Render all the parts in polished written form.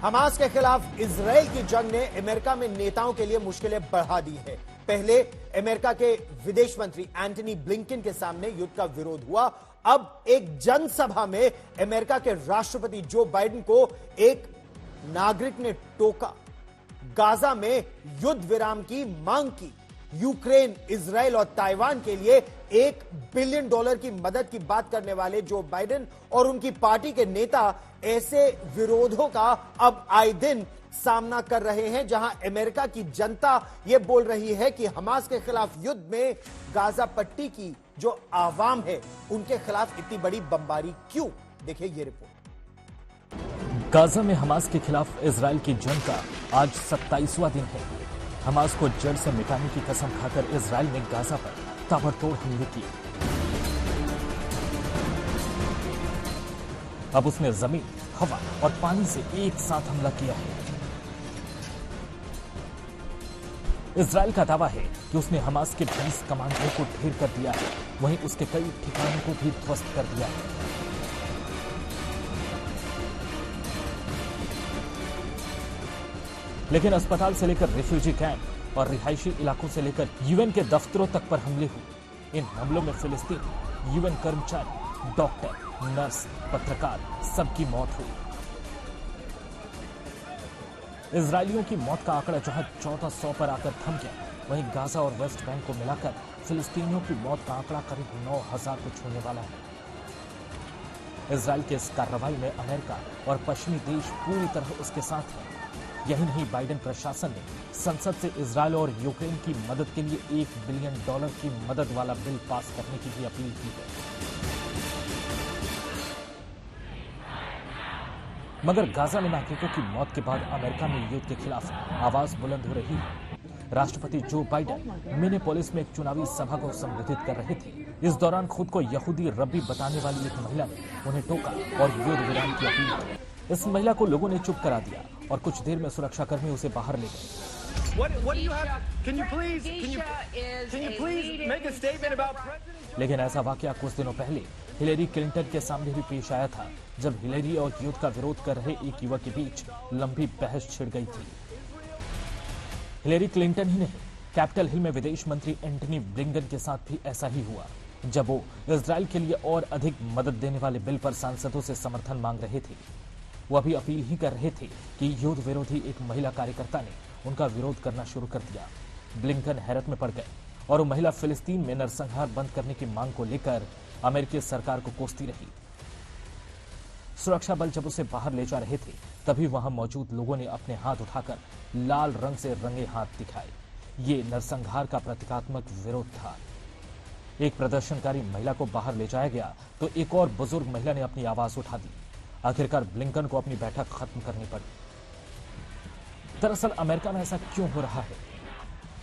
Hamas के खिलाफ Israel की जंग ने अमेरिका में नेताओं के लिए मुश्किलें बढ़ा दी है। पहले अमेरिका के विदेश मंत्री एंटनी ब्लिंकन के सामने युद्ध का विरोध हुआ। अब एक जनसभा में अमेरिका के राष्ट्रपति जो बाइडेन को एक नागरिक ने टोका, गाजा में युद्ध विराम की मांग की। यूक्रेन, इजराइल और ताइवान के लिए $1 बिलियन की मदद की बात करने वाले जो बाइडेन और उनकी पार्टी के नेता ऐसे विरोधों का अब आए दिन सामना कर रहे हैं, जहां अमेरिका की जनता यह बोल रही है कि हमास के खिलाफ युद्ध में गाजा पट्टी की जो आवाम है उनके खिलाफ इतनी बड़ी बमबारी क्यों। देखिए ये रिपोर्ट। गाजा में हमास के खिलाफ इजराइल की जंग का आज 27वां दिन है। हमास को जड़ से मिटाने की कसम खाकर इजराइल ने गाजा पर ताबड़तोड़ हमले किए। अब उसने जमीन, हवा और पानी से एक साथ हमला किया है। इजराइल का दावा है कि उसने हमास के 20 कमांडरों को ढेर कर दिया है, वहीं उसके कई ठिकानों को भी ध्वस्त कर दिया है। लेकिन अस्पताल से लेकर रिफ्यूजी कैंप और रिहायशी इलाकों से लेकर यूएन के दफ्तरों तक पर हमले हुए। इन हमलों में फिलिस्तीन, यूएन कर्मचारी, डॉक्टर, नर्स, पत्रकार सबकी मौत हुई। इजरायलियों की मौत का आंकड़ा जहां 1400 पर आकर थम गया, वहीं गाजा और वेस्ट बैंक को मिलाकर फिलिस्तीनियों की मौत का आंकड़ा करीब 9000 को छूने वाला है। इजराइल के इस कार्रवाई में अमेरिका और पश्चिमी देश पूरी तरह उसके साथ है। यही नहीं, बाइडेन प्रशासन ने संसद से इजराइल और यूक्रेन की मदद के लिए $1 बिलियन की मदद वाला बिल पास करने की भी अपील की है। मगर गाजा में नागरिकों की मौत के बाद अमेरिका में युद्ध के खिलाफ आवाज बुलंद हो रही है। राष्ट्रपति जो बाइडेन मिनेपोलिस में एक चुनावी सभा को संबोधित कर रहे थे। इस दौरान खुद को यहूदी रब्बी बताने वाली एक महिला ने उन्हें टोका और युद्ध विराम की अपील की। इस महिला को लोगों ने चुप करा दिया और कुछ देर में सुरक्षाकर्मी उसे बाहर ले गए। लेकिन ऐसा वाकया कुछ दिनों पहले हिलेरी क्लिंटन के सामने भी पेश आया था, जब हिलेरी और युद्ध का विरोध कर रहे एक युवक के बीच लंबी बहस छिड़ गई थी। हिलेरी क्लिंटन ही नहीं, कैपिटल हिल में विदेश मंत्री एंटनी ब्लिंकन के साथ भी ऐसा ही हुआ, जब वो इजराइल के लिए और अधिक मदद देने वाले बिल पर सांसदों से समर्थन मांग रहे थे। वो अभी अपील ही कर रहे थे कि युद्ध विरोधी एक महिला कार्यकर्ता ने उनका विरोध करना शुरू कर दिया। ब्लिंकन हैरत में पड़ गए और वो महिला फिलिस्तीन में नरसंहार बंद करने की मांग को लेकर अमेरिकी सरकार को कोसती रही। सुरक्षा बल जब उसे बाहर ले जा रहे थे, तभी वहां मौजूद लोगों ने अपने हाथ उठाकर लाल रंग से रंगे हाथ दिखाए। ये नरसंहार का प्रतीकात्मक विरोध था। एक प्रदर्शनकारी महिला को बाहर ले जाया गया तो एक और बुजुर्ग महिला ने अपनी आवाज उठा दी। आखिरकार ब्लिंकन को अपनी बैठक खत्म करनी पड़ी। दरअसल अमेरिका में ऐसा क्यों हो रहा है?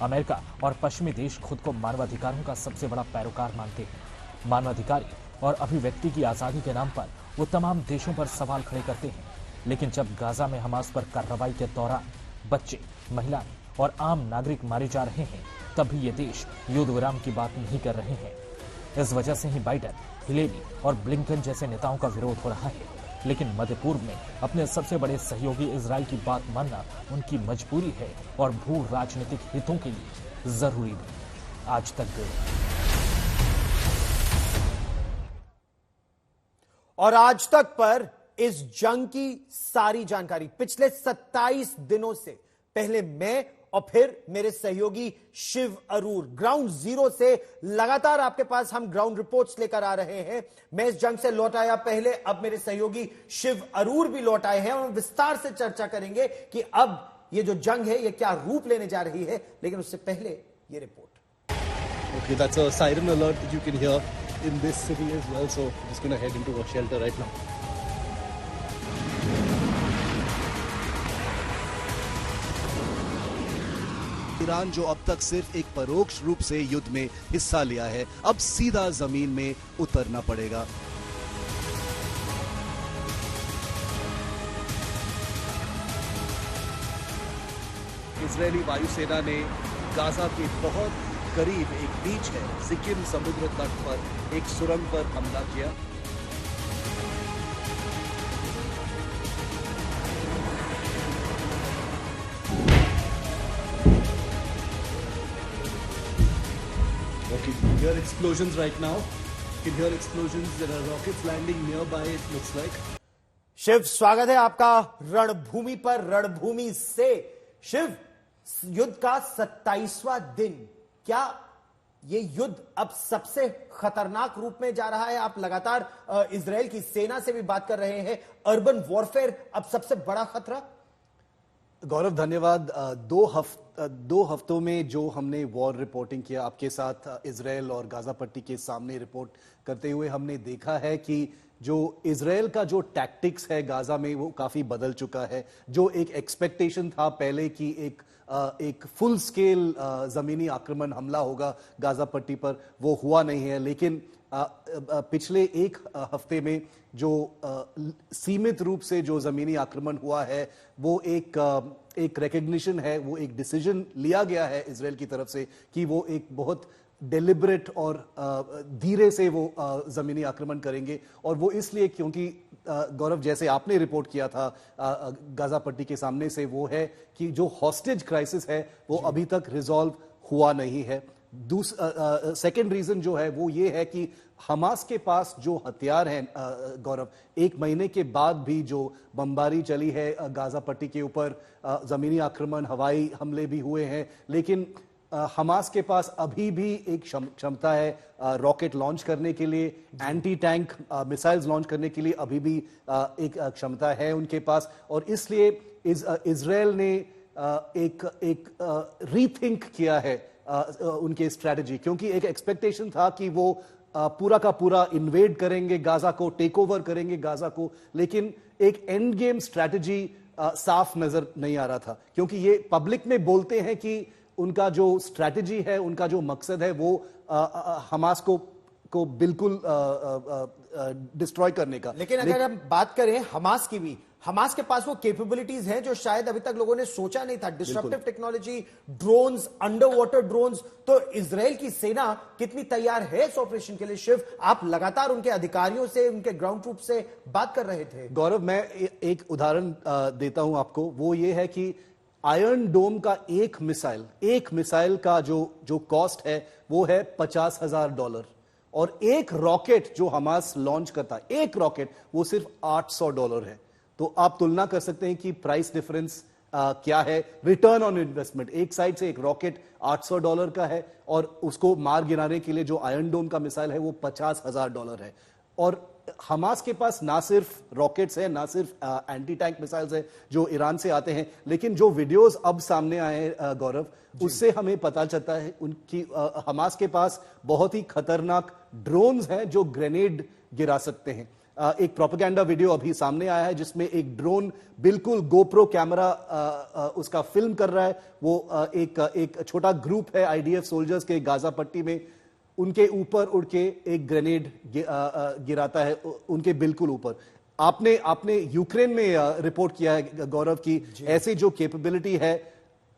अमेरिका और पश्चिमी देश खुद को मानवाधिकारों का सबसे बड़ा पैरोकार मानते हैं। मानवाधिकारी और अभिव्यक्ति की आजादी के नाम पर वो तमाम देशों पर सवाल खड़े करते हैं। लेकिन जब गाजा में हमास पर कार्रवाई के दौरान बच्चे, महिलाएं और आम नागरिक मारे जा रहे हैं, तब भी ये देश युद्ध विराम की बात नहीं कर रहे हैं। इस वजह से ही बाइडेन, हिलेरी और ब्लिंकन जैसे नेताओं का विरोध हो रहा है। लेकिन मध्य पूर्व में अपने सबसे बड़े सहयोगी इजराइल की बात मानना उनकी मजबूरी है और भू राजनीतिक हितों के लिए जरूरी नहीं। आज तक और आज तक पर इस जंग की सारी जानकारी पिछले 27 दिनों से पहले मैं और फिर मेरे सहयोगी शिव अरूर ग्राउंड जीरो से लगातार आपके पास हम ग्राउंड रिपोर्ट्स लेकर आ रहे हैं। मैं इस जंग से लौट आया पहले, अब मेरे सहयोगी शिव अरूर भी लौट आए हैं और विस्तार से चर्चा करेंगे कि अब ये जो जंग है ये क्या रूप लेने जा रही है। लेकिन उससे पहले ये report. Okay, that's a siren alert that you can hear in this city as well. So I'm just going to head into a shelter right now. Iran जो अब तक सिर्फ एक परोक्ष रूप से युद्ध में हिस्सा लिया है, अब सीधा जमीन में उतरना पड़ेगा। इजरायली वायुसेना ने गाजा के बहुत करीब एक बीच है, सिक्किम समुद्र तट पर एक सुरंग पर हमला किया। hear explosions right now. You can hear explosions. There are rockets landing nearby, it looks like. Shiv, स्वागत है आपका रणभूमि पर, रणभूमि से। शिव, युद्ध का 27वां दिन, क्या ये युद्ध अब सबसे खतरनाक रूप में जा रहा है? आप लगातार इजराइल की सेना से भी बात कर रहे हैं, अर्बन वॉरफेयर अब सबसे बड़ा खतरा। गौरव धन्यवाद। दो हफ्तों में जो हमने वॉर रिपोर्टिंग किया आपके साथ इजराइल और गाजा पट्टी के सामने रिपोर्ट करते हुए, हमने देखा है कि जो इजराइल का जो टैक्टिक्स है गाजा में वो काफी बदल चुका है। जो एक एक्सपेक्टेशन था पहले कि एक फुल स्केल जमीनी आक्रमण हमला होगा गाजा पट्टी पर, वो हुआ नहीं है। लेकिन पिछले एक हफ्ते में जो सीमित रूप से जो जमीनी आक्रमण हुआ है, वो एक रिकग्निशन है, वो एक डिसीजन लिया गया है इजराइल की तरफ से कि वो एक बहुत डेलिबरेट और धीरे से वो जमीनी आक्रमण करेंगे। और वो इसलिए क्योंकि गौरव, जैसे आपने रिपोर्ट किया था गाजा पट्टी के सामने से, वो है कि जो हॉस्टेज क्राइसिस है वो अभी तक रिजॉल्व हुआ नहीं है। सेकेंड रीजन जो है वो ये है कि हमास के पास जो हथियार हैं गौरव, एक महीने के बाद भी जो बमबारी चली है गाजा पट्टी के ऊपर, जमीनी आक्रमण, हवाई हमले भी हुए हैं, लेकिन हमास के पास अभी भी एक क्षमता है रॉकेट लॉन्च करने के लिए, एंटी टैंक मिसाइल्स लॉन्च करने के लिए अभी भी एक क्षमता है उनके पास। और इसलिए इजराइल ने एक रीथिंक किया है उनके स्ट्रेटजी, क्योंकि एक एक्सपेक्टेशन था कि वो पूरा का पूरा इन्वेड करेंगे गाजा को, टेक ओवर करेंगे गाजा को, लेकिन एक एंड गेम स्ट्रेटजी साफ नजर नहीं आ रहा था। क्योंकि ये पब्लिक में बोलते हैं कि उनका जो स्ट्रेटजी है, उनका जो मकसद है, वो हमास को बिल्कुल डिस्ट्रॉय करने का। लेकिन अगर हम बात करें हमास की भी, हमास के पास वो कैपेबिलिटीज हैं जो शायद अभी तक लोगों ने सोचा नहीं था। Disruptive technology, drones, under water drones. तो इजराइल की सेना कितनी तैयार है इस ऑपरेशन के लिए? शिव, आप लगातार उनके अधिकारियों से, उनके ग्राउंड ट्रूप से बात कर रहे थे। गौरव, मैं एक उदाहरण देता हूं आपको। वो ये है कि आयरन डोम का एक मिसाइल का जो कॉस्ट है वो है $50,000, और एक रॉकेट जो हमास लॉन्च करता है, एक रॉकेट, वो सिर्फ $800 है। तो आप तुलना कर सकते हैं कि प्राइस डिफरेंस क्या है। रिटर्न ऑन इन्वेस्टमेंट, एक साइड से एक रॉकेट $800 का है और उसको मार गिराने के लिए जो आयरन डोम का मिसाइल है वो $50,000 है। और हमास के पास ना सिर्फ रॉकेट्स हैं, ना सिर्फ एंटी टैंक मिसाइल्स हैं जो ईरान से आते हैं, लेकिन जो वीडियोस अब सामने आए हैं गौरव, उससे हमें पता चलता है उनकी हमास के पास बहुत ही खतरनाक ड्रोन्स हैं जो ग्रेनेड गिरा सकते हैं। एक प्रोपेगेंडा वीडियो अभी सामने आया है जिसमें एक ड्रोन बिल्कुल गोप्रो कैमरा उसका फिल्म कर रहा है। वो एक छोटा ग्रुप है आईडीएफ सोल्जर्स के गाजा पट्टी में, उनके ऊपर उड़ के एक ग्रेनेड गिराता है उनके बिल्कुल ऊपर। आपने यूक्रेन में रिपोर्ट किया है गौरव की ऐसी जो कैपेबिलिटी है,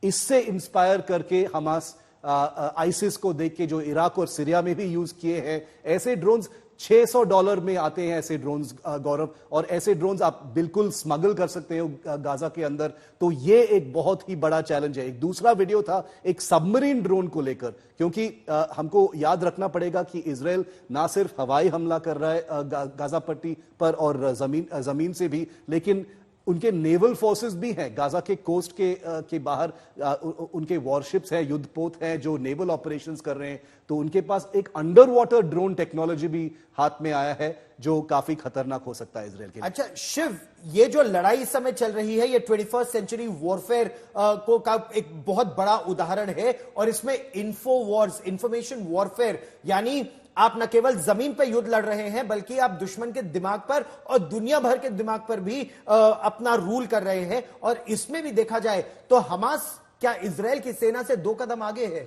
इससे इंस्पायर करके हमास आईसिस को देख के जो इराक और सीरिया में भी यूज किए हैं ऐसे ड्रोन्स, $600 में आते हैं ऐसे ड्रोन्स गौरव, और ऐसे ड्रोन्स आप बिल्कुल स्मगल कर सकते हो गाजा के अंदर। तो ये एक बहुत ही बड़ा चैलेंज है। एक दूसरा वीडियो था एक सबमरीन ड्रोन को लेकर, क्योंकि हमको याद रखना पड़ेगा कि इजराइल ना सिर्फ हवाई हमला कर रहा है गाजा पट्टी पर और जमीन से भी, लेकिन उनके नेवल फोर्सेस भी हैं गाजा के कोस्ट के बाहर। उनके वॉरशिप्स हैं, युद्धपोत हैं जो नेवल ऑपरेशंस कर रहे हैं। तो उनके पास एक अंडर वाटर ड्रोन टेक्नोलॉजी भी हाथ में आया है जो काफी खतरनाक हो सकता है इजराइल के लिए। अच्छा शिव, ये जो लड़ाई इस समय चल रही है, ये 21st सेंचुरी वॉरफेयर को का एक बहुत बड़ा उदाहरण है। और इसमें इन्फो वॉर्स, इंफॉर्मेशन वॉरफेयर, यानी आप न केवल जमीन पर युद्ध लड़ रहे हैं बल्कि आप दुश्मन के दिमाग पर और दुनिया भर के दिमाग पर भी अपना रूल कर रहे हैं। और इसमें भी देखा जाए तो हमास क्या इजराइल की सेना से 2 कदम आगे है?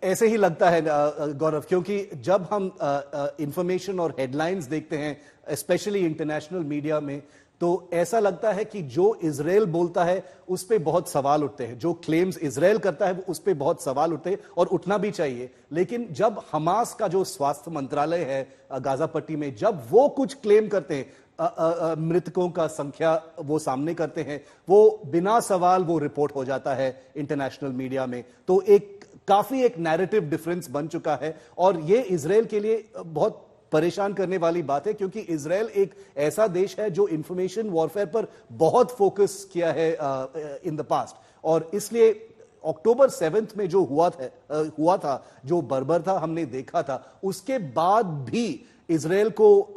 ऐसे ही लगता है गौरव, क्योंकि जब हम इंफॉर्मेशन और हेडलाइंस देखते हैं स्पेशली इंटरनेशनल मीडिया में, तो ऐसा लगता है कि जो इजराइल बोलता है उस पे बहुत सवाल उठते हैं, जो क्लेम्स इजराइल करता है उस पे बहुत सवाल उठते हैं और उठना भी चाहिए। लेकिन जब हमास का जो स्वास्थ्य मंत्रालय है गाजा पट्टी में, जब वो कुछ क्लेम करते हैं, मृतकों का संख्या वो सामने करते हैं, वो बिना सवाल वो रिपोर्ट हो जाता है इंटरनेशनल मीडिया में। तो एक काफी एक नैरेटिव डिफरेंस बन चुका है और ये इजराइल के लिए बहुत परेशान करने वाली बात है, क्योंकि इजराइल एक ऐसा देश है जो इंफॉर्मेशन वॉरफेयर पर बहुत फोकस किया है इन द पास्ट, और इसलिए अक्टूबर 7 में जो हुआ था जो बर्बर था हमने देखा था, उसके बाद भी इजराइल को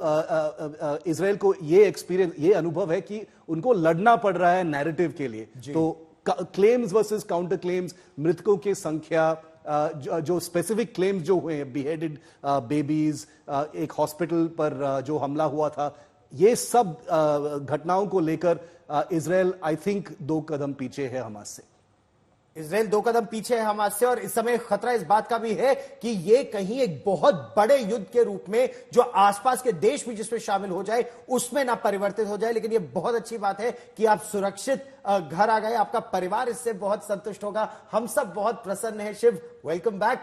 ये एक्सपीरियंस, ये अनुभव है कि उनको लड़ना पड़ रहा है नैरेटिव के लिए। तो क्लेम्स वर्सेस काउंटर क्लेम्स, मृतकों की संख्या, जो स्पेसिफिक क्लेम्स जो हुए हैं, बिहेडेड बेबीज, एक हॉस्पिटल पर जो हमला हुआ था, ये सब घटनाओं को लेकर इजराइल आई थिंक 2 कदम पीछे है हमास से। इजराइल 2 कदम पीछे है हमास से, और इस समय खतरा इस बात का भी है कि ये कहीं एक बहुत बड़े युद्ध के रूप में जो आसपास के देश भी जिसमें शामिल हो जाए उसमें ना परिवर्तित हो जाए। लेकिन ये बहुत अच्छी बात है कि आप सुरक्षित घर आ गए, आपका परिवार इससे बहुत संतुष्ट होगा, हम सब बहुत प्रसन्न हैं। Shiv, welcome back.